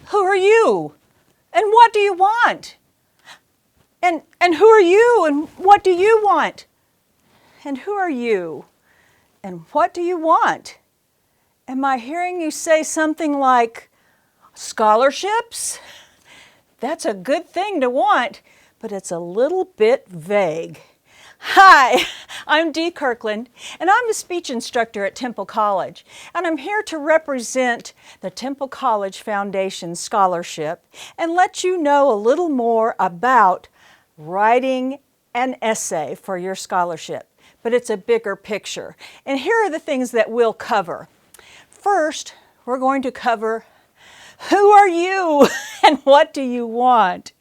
Who are you? And what do you want? And who are you? And what do you want? And who are you? And what do you want? Am I hearing you say something like, scholarships? That's a good thing to want, but it's a little bit vague. Hi, I'm Dee Kirkland, and I'm a speech instructor at Temple College, and I'm here to represent the Temple College Foundation Scholarship and let you know a little more about writing an essay for your scholarship. But it's a bigger picture. And here are the things that we'll cover. First, we're going to cover who are you and what do you want?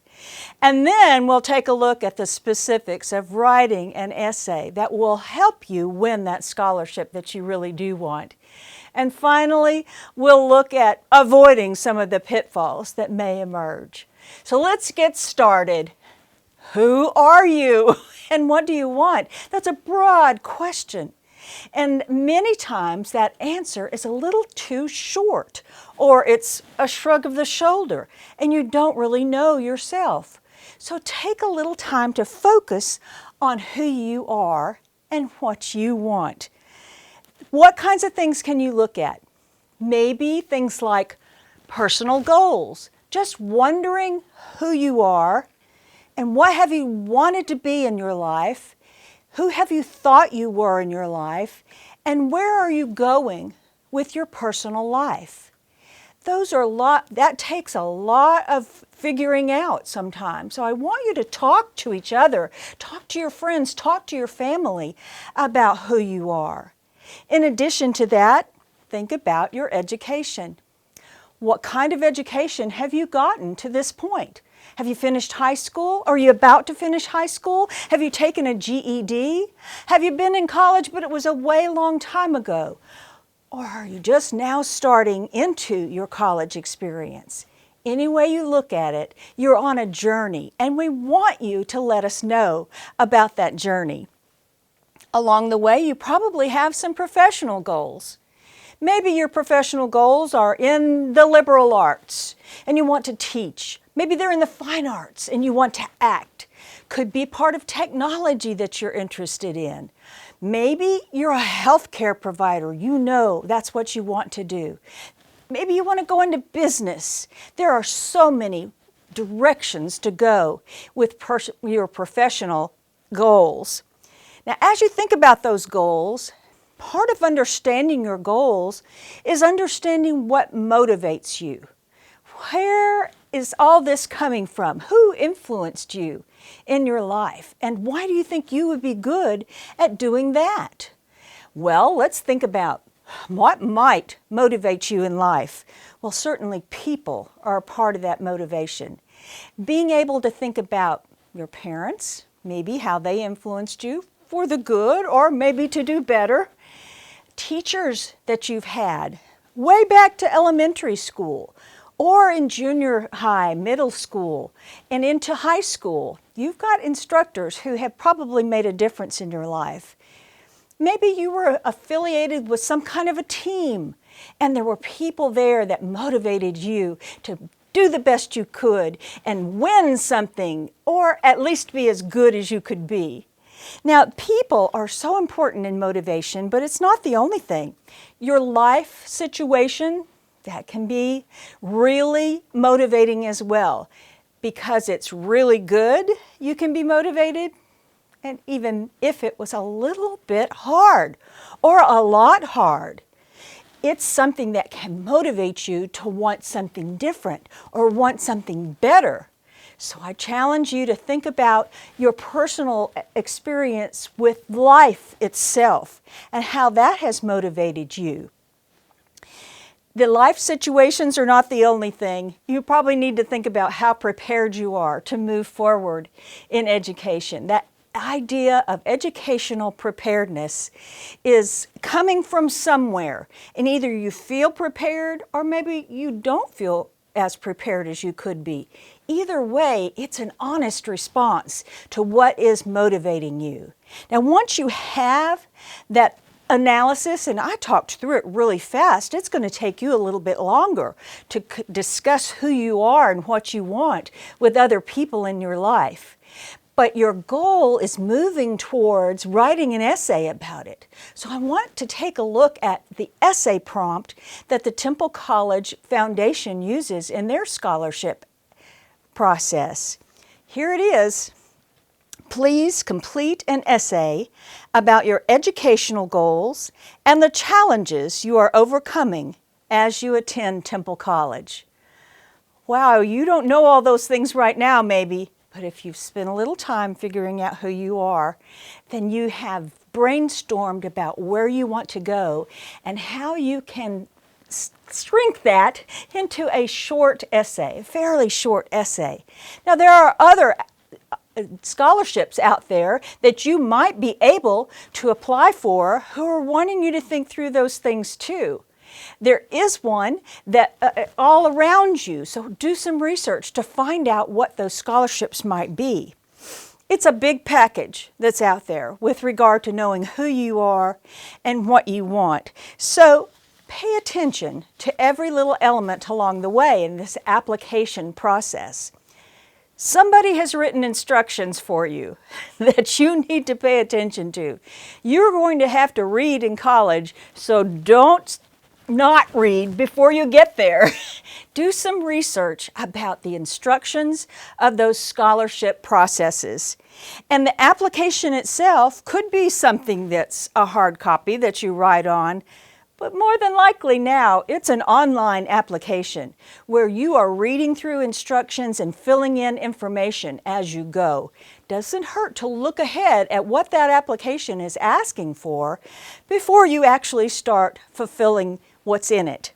And then we'll take a look at the specifics of writing an essay that will help you win that scholarship that you really do want. And finally, we'll look at avoiding some of the pitfalls that may emerge. So let's get started. Who are you and what do you want? That's a broad question. And many times that answer is a little too short, or it's a shrug of the shoulder, and you don't really know yourself. So take a little time to focus on who you are and what you want. What kinds of things can you look at? Maybe things like personal goals, just wondering who you are and what have you wanted to be in your life. Who have you thought you were in your life? And where are you going with your personal life? That takes a lot of figuring out sometimes. So I want you to talk to each other, talk to your friends, talk to your family about who you are. In addition to that, think about your education. What kind of education have you gotten to this point? Have you finished high school? Are you about to finish high school? Have you taken a GED? Have you been in college but it was a way long time ago? Or are you just now starting into your college experience? Any way you look at it, you're on a journey, and we want you to let us know about that journey. Along the way, you probably have some professional goals. Maybe your professional goals are in the liberal arts and you want to teach. Maybe they're in the fine arts and you want to act. Could be part of technology that you're interested in. Maybe you're a healthcare provider. You know that's what you want to do. Maybe you want to go into business. There are so many directions to go with your professional goals. Now, as you think about those goals, part of understanding your goals is understanding what motivates you. Where is all this coming from? Who influenced you in your life? And why do you think you would be good at doing that? Well, let's think about what might motivate you in life. Well, certainly people are a part of that motivation. Being able to think about your parents, maybe how they influenced you for the good or maybe to do better. Teachers that you've had way back to elementary school or in junior high, middle school, and into high school. You've got instructors who have probably made a difference in your life. Maybe you were affiliated with some kind of a team and there were people there that motivated you to do the best you could and win something, or at least be as good as you could be. Now, people are so important in motivation, but it's not the only thing. Your life situation, that can be really motivating as well. Because it's really good, you can be motivated. And even if it was a little bit hard or a lot hard, it's something that can motivate you to want something different or want something better. So I challenge you to think about your personal experience with life itself and how that has motivated you. The life situations are not the only thing. You probably need to think about how prepared you are to move forward in education. That idea of educational preparedness is coming from somewhere, and either you feel prepared or maybe you don't feel as prepared as you could be. Either way, it's an honest response to what is motivating you. Now, once you have that analysis, and I talked through it really fast. It's going to take you a little bit longer to discuss who you are and what you want with other people in your life. But your goal is moving towards writing an essay about it. So I want to take a look at the essay prompt that the Temple College Foundation uses in their scholarship process. Here it is. Please complete an essay about your educational goals and the challenges you are overcoming as you attend Temple College. Wow, you don't know all those things right now maybe, but if you've spent a little time figuring out who you are, then you have brainstormed about where you want to go and how you can shrink that into a short essay, a fairly short essay. Now there are other scholarships out there that you might be able to apply for who are wanting you to think through those things too. There is one that all around you, so do some research to find out what those scholarships might be. It's a big package that's out there with regard to knowing who you are and what you want. So pay attention to every little element along the way in this application process. Somebody has written instructions for you that you need to pay attention to. You're going to have to read in college, so don't not read before you get there. Do some research about the instructions of those scholarship processes. And the application itself could be something that's a hard copy that you write on, but more than likely now, it's an online application where you are reading through instructions and filling in information as you go. Doesn't hurt to look ahead at what that application is asking for before you actually start fulfilling what's in it.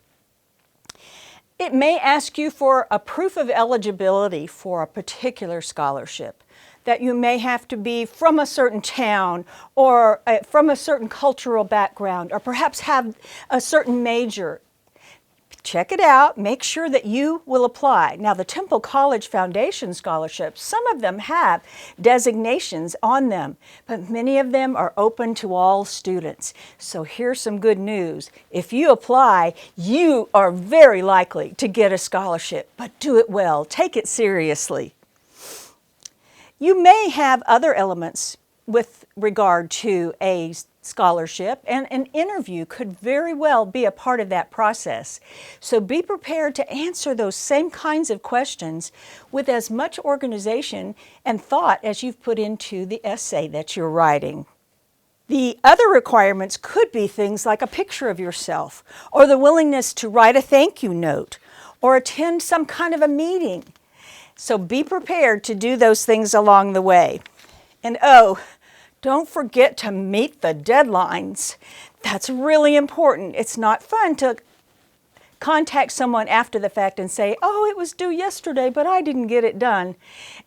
It may ask you for a proof of eligibility for a particular scholarship, that you may have to be from a certain town or from a certain cultural background or perhaps have a certain major. Check it out, make sure that you will apply. Now the Temple College Foundation scholarships, some of them have designations on them, but many of them are open to all students. So here's some good news. If you apply, you are very likely to get a scholarship, but do it well, take it seriously. You may have other elements with regard to a scholarship, and an interview could very well be a part of that process. So be prepared to answer those same kinds of questions with as much organization and thought as you've put into the essay that you're writing. The other requirements could be things like a picture of yourself, or the willingness to write a thank you note, or attend some kind of a meeting. So be prepared to do those things along the way. And oh, don't forget to meet the deadlines. That's really important. It's not fun to contact someone after the fact and say, oh, it was due yesterday, but I didn't get it done.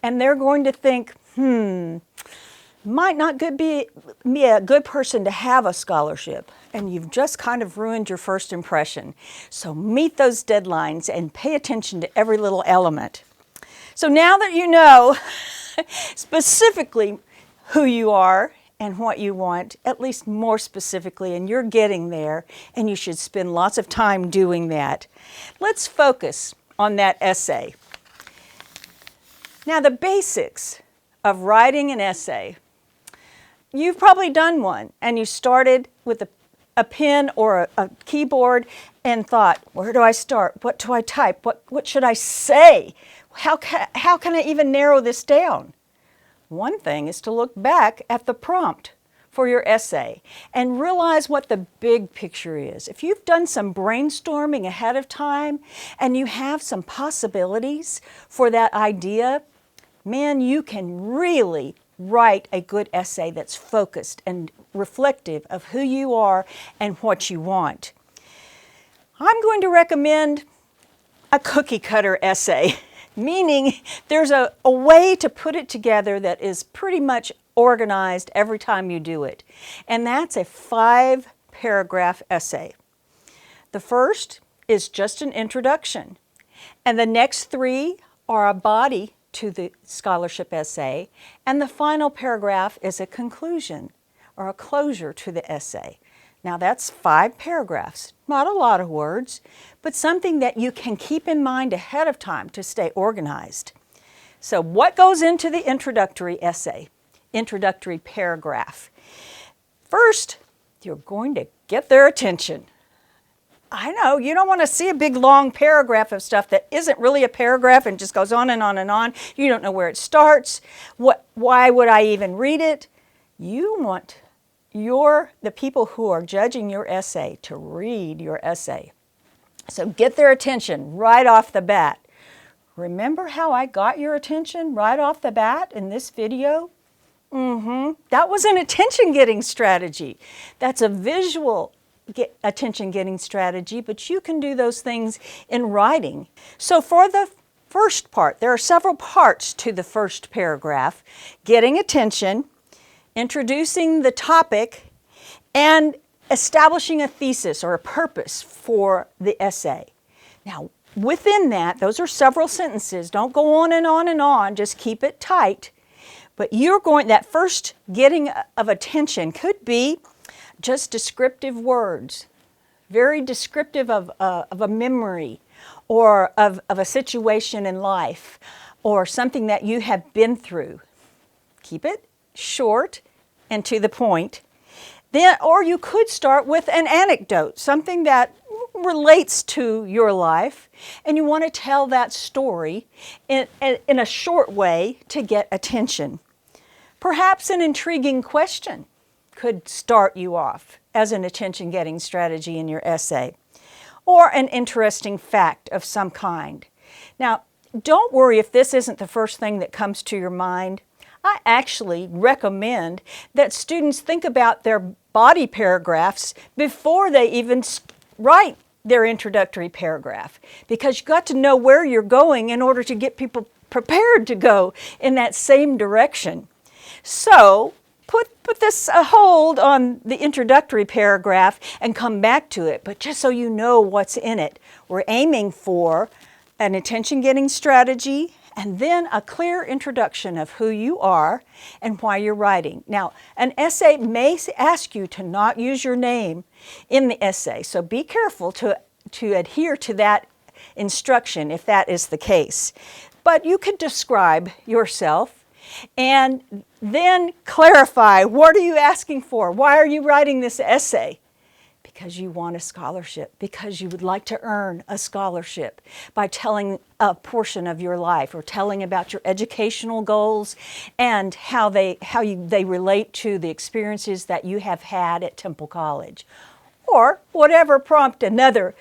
And they're going to think, might not be a good person to have a scholarship. And you've just kind of ruined your first impression. So meet those deadlines and pay attention to every little element. So now that you know specifically who you are and what you want, at least more specifically, and you're getting there, and you should spend lots of time doing that. Let's focus on that essay. Now, the basics of writing an essay. You've probably done one, and you started with a pen or a keyboard and thought, where do I start? What do I type? What should I say? How can I even narrow this down? One thing is to look back at the prompt for your essay and realize what the big picture is. If you've done some brainstorming ahead of time and you have some possibilities for that idea, man, you can really write a good essay that's focused and reflective of who you are and what you want. I'm going to recommend a cookie cutter essay. Meaning there's a way to put it together that is pretty much organized every time you do it. And that's a 5-paragraph essay. The first is just an introduction. And the next 3 are a body to the scholarship essay. And the final paragraph is a conclusion or a closure to the essay. Now that's 5 paragraphs, not a lot of words, but something that you can keep in mind ahead of time to stay organized. So what goes into the introductory essay, introductory paragraph? First, you're going to get their attention. I know, you don't want to see a big long paragraph of stuff that isn't really a paragraph and just goes on and on and on. You don't know where it starts. Why would I even read it? You want the people who are judging your essay to read your essay. So get their attention right off the bat. Remember how I got your attention right off the bat in this video? That was an attention-getting strategy. That's a visual attention-getting strategy, but you can do those things in writing. So for the first part, there are several parts to the first paragraph: getting attention, introducing the topic, and establishing a thesis or a purpose for the essay. Now, within that, those are several sentences. Don't go on and on and on, just keep it tight. But that first getting of attention could be just descriptive words, very descriptive of a memory or of a situation in life or something that you have been through. Keep it short and to the point. Then, or you could start with an anecdote, something that relates to your life, and you want to tell that story in a short way to get attention. Perhaps an intriguing question could start you off as an attention-getting strategy in your essay, or an interesting fact of some kind. Now, don't worry if this isn't the first thing that comes to your mind. I actually recommend that students think about their body paragraphs before they even write their introductory paragraph, because you've got to know where you're going in order to get people prepared to go in that same direction. So put this a hold on the introductory paragraph and come back to it, but just so you know what's in it. We're aiming for an attention-getting strategy and then a clear introduction of who you are and why you're writing. Now, an essay may ask you to not use your name in the essay, so be careful to adhere to that instruction if that is the case. But you could describe yourself and then clarify, what are you asking for? Why are you writing this essay? Because you want a scholarship, because you would like to earn a scholarship by telling a portion of your life or telling about your educational goals and how they relate to the experiences that you have had at Temple College, or whatever prompt another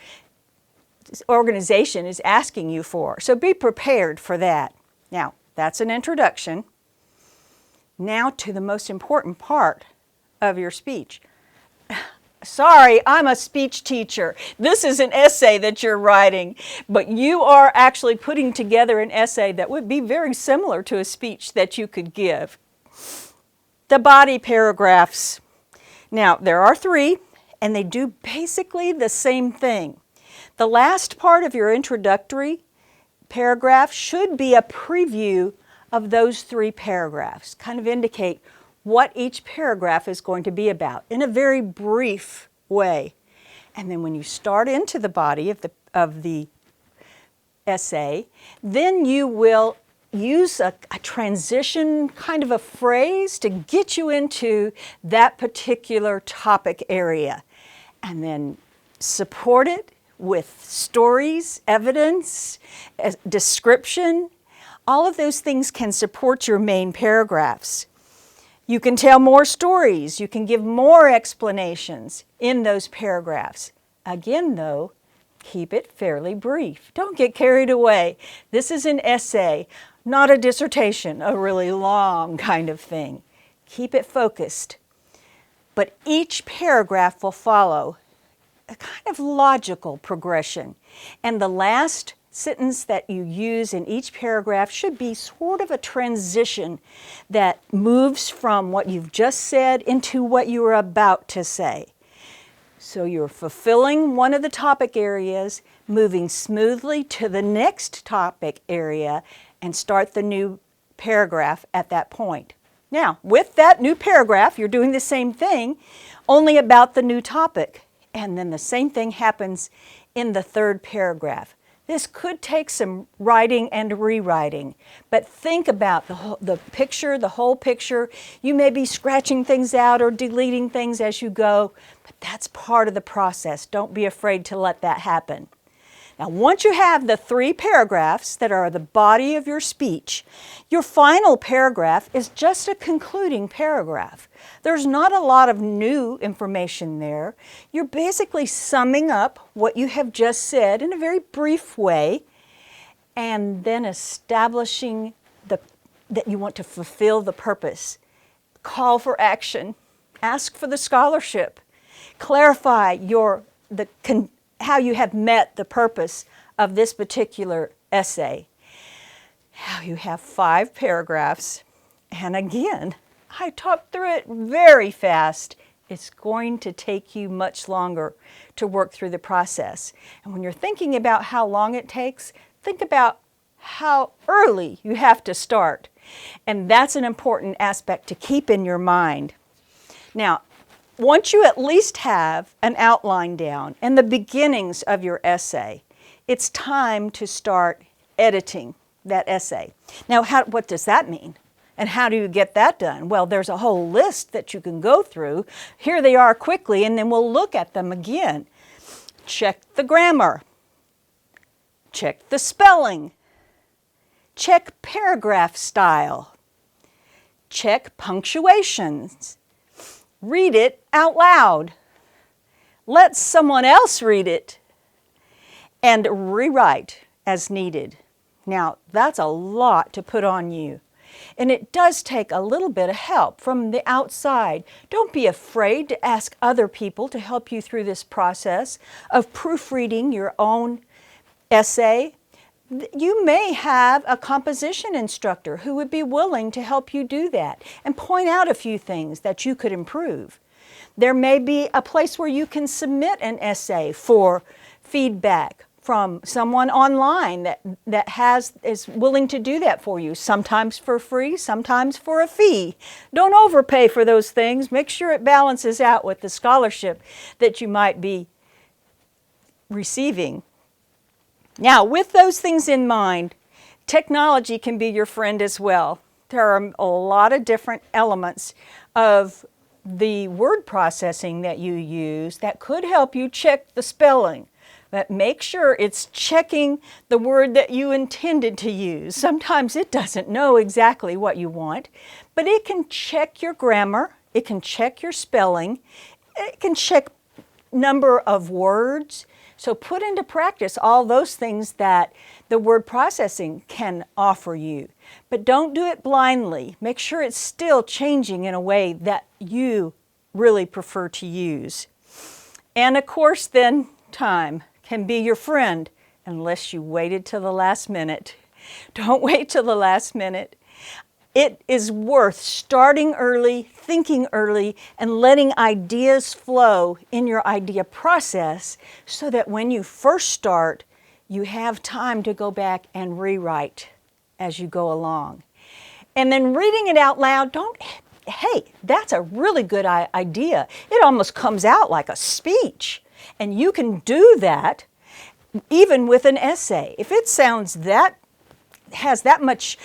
organization is asking you for. So be prepared for that. Now, that's an introduction. Now to the most important part of your speech. Sorry, I'm a speech teacher. This is an essay that you're writing, but you are actually putting together an essay that would be very similar to a speech that you could give. The body paragraphs. Now, there are 3, and they do basically the same thing. The last part of your introductory paragraph should be a preview of those 3 paragraphs, kind of indicate what each paragraph is going to be about in a very brief way. And then when you start into the body of the essay, then you will use a transition kind of a phrase to get you into that particular topic area, and then support it with stories, evidence, description. All of those things can support your main paragraphs. You can tell more stories. You can give more explanations in those paragraphs. Again, though, keep it fairly brief. Don't get carried away. This is an essay, not a dissertation, a really long kind of thing. Keep it focused. But each paragraph will follow a kind of logical progression. And the last sentence that you use in each paragraph should be sort of a transition that moves from what you've just said into what you are about to say. So you're fulfilling one of the topic areas, moving smoothly to the next topic area, and start the new paragraph at that point. Now, with that new paragraph, you're doing the same thing, only about the new topic. And then the same thing happens in the third paragraph. This could take some writing and rewriting, but think about the picture, the whole picture. You may be scratching things out or deleting things as you go, but that's part of the process. Don't be afraid to let that happen. Now, once you have the 3 paragraphs that are the body of your speech, your final paragraph is just a concluding paragraph. There's not a lot of new information there. You're basically summing up what you have just said in a very brief way, and then establishing that you want to fulfill the purpose. Call for action. Ask for the scholarship. Clarify how you have met the purpose of this particular essay. Now you have 5 paragraphs, and again, I talked through it very fast. It's going to take you much longer to work through the process. And when you're thinking about how long it takes, think about how early you have to start. And that's an important aspect to keep in your mind. Now, once you at least have an outline down and the beginnings of your essay, it's time to start editing that essay. Now, what does that mean? And how do you get that done? Well, there's a whole list that you can go through. Here they are quickly, and then we'll look at them again. Check the grammar. Check the spelling. Check paragraph style. Check punctuations. Read it out loud. Let someone else read it. And rewrite as needed. Now, that's a lot to put on you. And it does take a little bit of help from the outside. Don't be afraid to ask other people to help you through this process of proofreading your own essay. You may have a composition instructor who would be willing to help you do that and point out a few things that you could improve. There may be a place where you can submit an essay for feedback from someone online that is willing to do that for you, sometimes for free, sometimes for a fee. Don't overpay for those things. Make sure it balances out with the scholarship that you might be receiving. Now, with those things in mind, technology can be your friend as well. There are a lot of different elements of the word processing that you use that could help you check the spelling. But make sure it's checking the word that you intended to use. Sometimes it doesn't know exactly what you want, but it can check your grammar, it can check your spelling, it can check number of words. So put into practice all those things that the word processing can offer you. But don't do it blindly. Make sure it's still changing in a way that you really prefer to use. And of course then, time can be your friend unless you waited till the last minute. Don't wait till the last minute. It is worth starting early, thinking early, and letting ideas flow in your idea process so that when you first start, you have time to go back and rewrite as you go along. And then reading it out loud, hey, that's a really good idea. It almost comes out like a speech. And you can do that even with an essay. If it has that much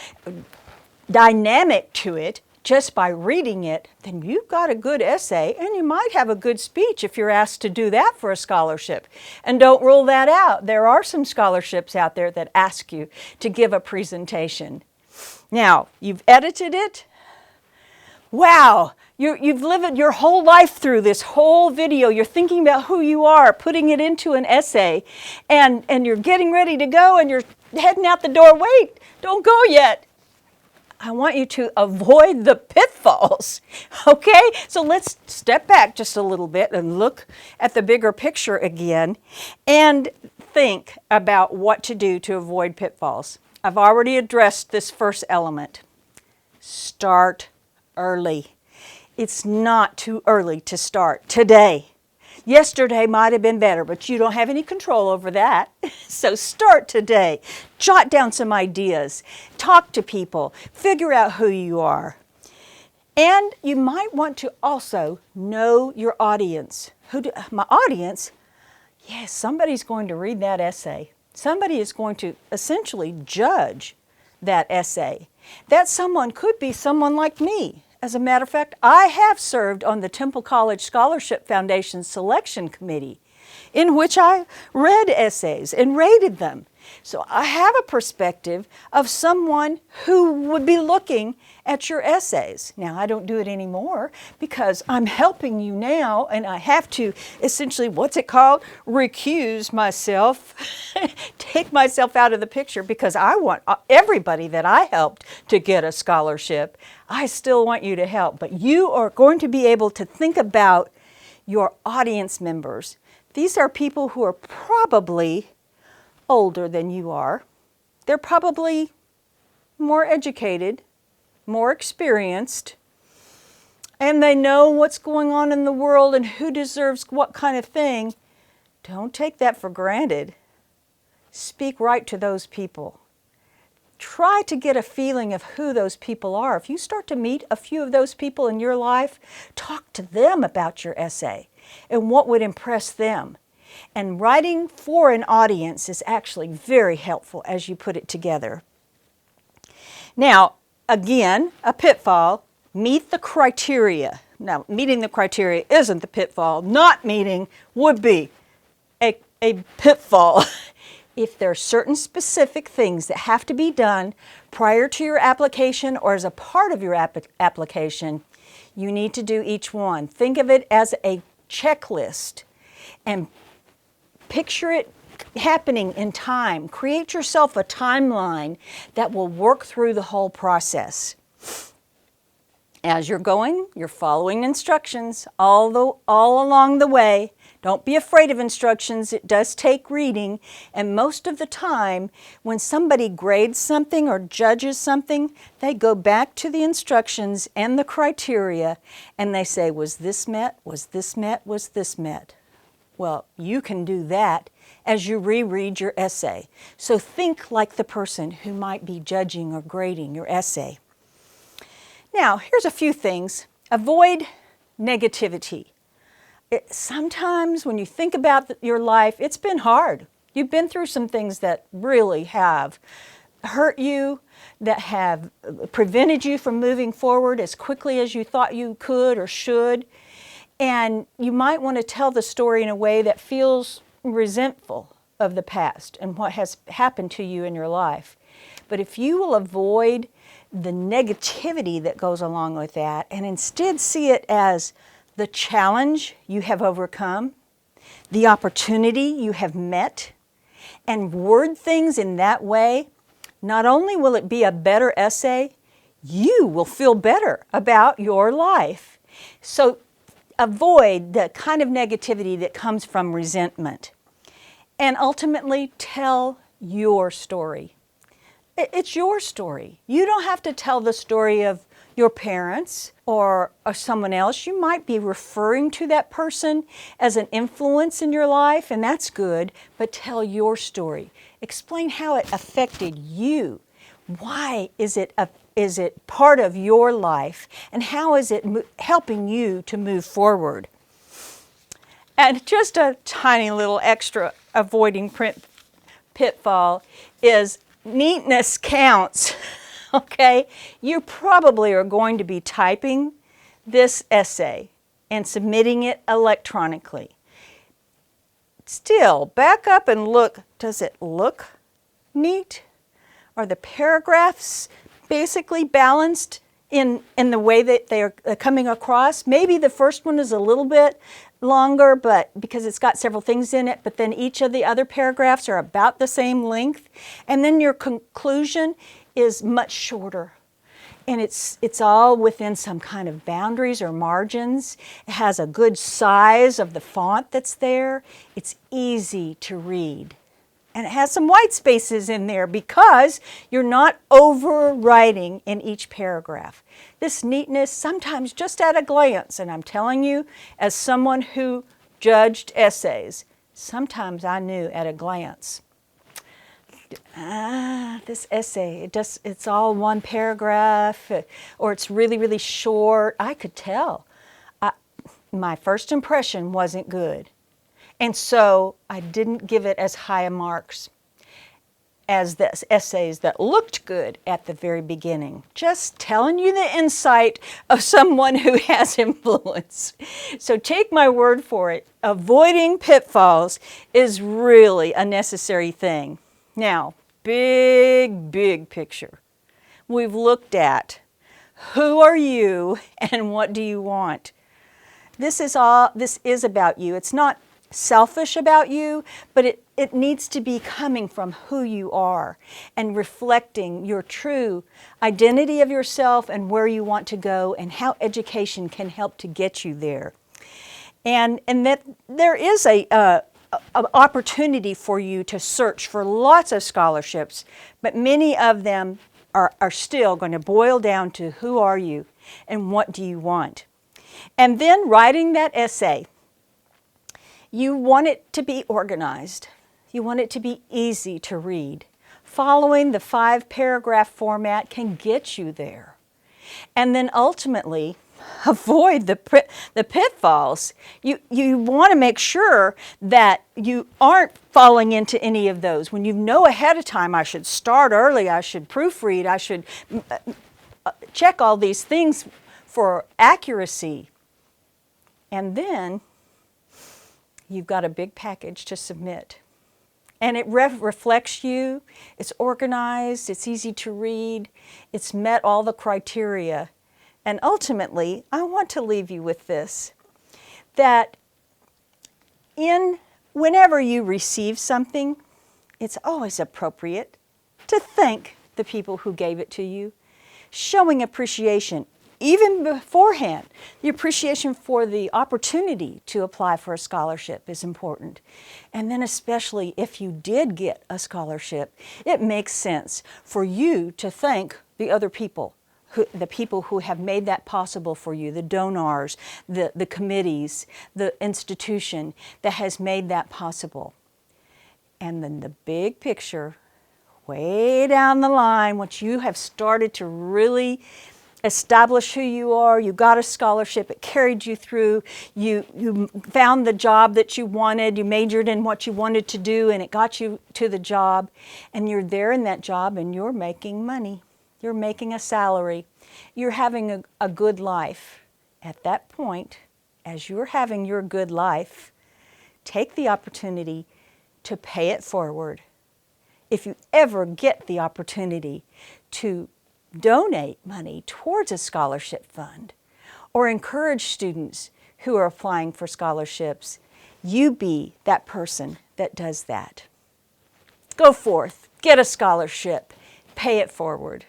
dynamic to it just by reading it, then you've got a good essay and you might have a good speech if you're asked to do that for a scholarship. And don't rule that out. There are some scholarships out there that ask you to give a presentation. Now, you've edited it. Wow, you've lived your whole life through this whole video. You're thinking about who you are, putting it into an essay, and you're getting ready to go and you're heading out the door. Wait, don't go yet. I want you to avoid the pitfalls, okay? So let's step back just a little bit and look at the bigger picture again and think about what to do to avoid pitfalls. I've already addressed this first element. Start early. It's not too early to start today. Yesterday might have been better, but you don't have any control over that. So start today. Jot down some ideas. Talk to people. Figure out who you are. And you might want to also know your audience. My audience? Yes, somebody's going to read that essay. Somebody is going to essentially judge that essay. That someone could be someone like me. As a matter of fact, I have served on the Temple College Scholarship Foundation Selection Committee, in which I read essays and rated them. So I have a perspective of someone who would be looking at your essays. Now, I don't do it anymore because I'm helping you now, and I have to essentially, recuse myself, take myself out of the picture, because I want everybody that I helped to get a scholarship. I still want you to help, but you are going to be able to think about your audience members. These are people who are probably older than you are. They're probably more educated, more experienced, and they know what's going on in the world and who deserves what kind of thing. Don't take that for granted. Speak right to those people. Try to get a feeling of who those people are. If you start to meet a few of those people in your life, talk to them about your essay and what would impress them. And writing for an audience is actually very helpful as you put it together. Now, again, a pitfall, meet the criteria. Now, meeting the criteria isn't the pitfall. Not meeting would be a pitfall. If there are certain specific things that have to be done prior to your application or as a part of your application, you need to do each one. Think of it as a checklist and picture it happening in time. Create yourself a timeline that will work through the whole process. As you're going, you're following instructions all along the way. Don't be afraid of instructions. It does take reading, and most of the time when somebody grades something or judges something, they go back to the instructions and the criteria and they say, was this met? Was this met? Was this met? Well, you can do that as you reread your essay. So think like the person who might be judging or grading your essay. Now, here's a few things. Avoid negativity. Sometimes when you think about your life, it's been hard. You've been through some things that really have hurt you, that have prevented you from moving forward as quickly as you thought you could or should. And you might want to tell the story in a way that feels resentful of the past and what has happened to you in your life. But if you will avoid the negativity that goes along with that and instead see it as the challenge you have overcome, the opportunity you have met, and word things in that way, not only will it be a better essay, you will feel better about your life. So avoid the kind of negativity that comes from resentment. And ultimately, tell your story. It's your story. You don't have to tell the story of your parents or someone else. You might be referring to that person as an influence in your life, and that's good, but tell your story. Explain how it affected you. Why is it part of your life, and how is it helping you to move forward? And just a tiny little extra avoiding pitfall is neatness counts. Okay, you probably are going to be typing this essay and submitting it electronically. Still, back up and look. Does it look neat? Are the paragraphs basically balanced in the way that they are coming across? Maybe the first one is a little bit longer, but because it's got several things in it, but then each of the other paragraphs are about the same length. And then your conclusion is much shorter. And it's all within some kind of boundaries or margins. It has a good size of the font that's there. It's easy to read. And it has some white spaces in there because you're not overwriting in each paragraph. This neatness, sometimes just at a glance, and I'm telling you, as someone who judged essays, sometimes I knew at a glance. This essay, it's all one paragraph, or it's really, really short. I could tell. My first impression wasn't good. And so I didn't give it as high a marks as the essays that looked good at the very beginning. Just telling you the insight of someone who has influence. So take my word for it. Avoiding pitfalls is really a necessary thing. Now, big picture. We've looked at who are you and what do you want? This is about you. It's not selfish about you, but it needs to be coming from who you are and reflecting your true identity of yourself and where you want to go and how education can help to get you there. And that there is an opportunity for you to search for lots of scholarships, but many of them are still going to boil down to who are you and what do you want. And then writing that essay, you want it to be organized. You want it to be easy to read. Following the 5-paragraph format can get you there. And then ultimately, avoid the pitfalls. You want to make sure that you aren't falling into any of those. When you know ahead of time, I should start early, I should proofread, I should check all these things for accuracy. And then you've got a big package to submit. And it reflects you, it's organized, it's easy to read, it's met all the criteria. And ultimately, I want to leave you with this, that whenever you receive something, it's always appropriate to thank the people who gave it to you, showing appreciation. Even beforehand, the appreciation for the opportunity to apply for a scholarship is important. And then especially if you did get a scholarship, it makes sense for you to thank the other people, the people who have made that possible for you, the donors, the committees, the institution that has made that possible. And then the big picture, way down the line, once you have started to really establish who you are, you got a scholarship, it carried you through, you found the job that you wanted, you majored in what you wanted to do, and it got you to the job, and you're there in that job and you're making money. You're making a salary. You're having a good life. At that point, as you're having your good life, take the opportunity to pay it forward. If you ever get the opportunity to donate money towards a scholarship fund or encourage students who are applying for scholarships, you be that person that does that. Go forth, get a scholarship, pay it forward.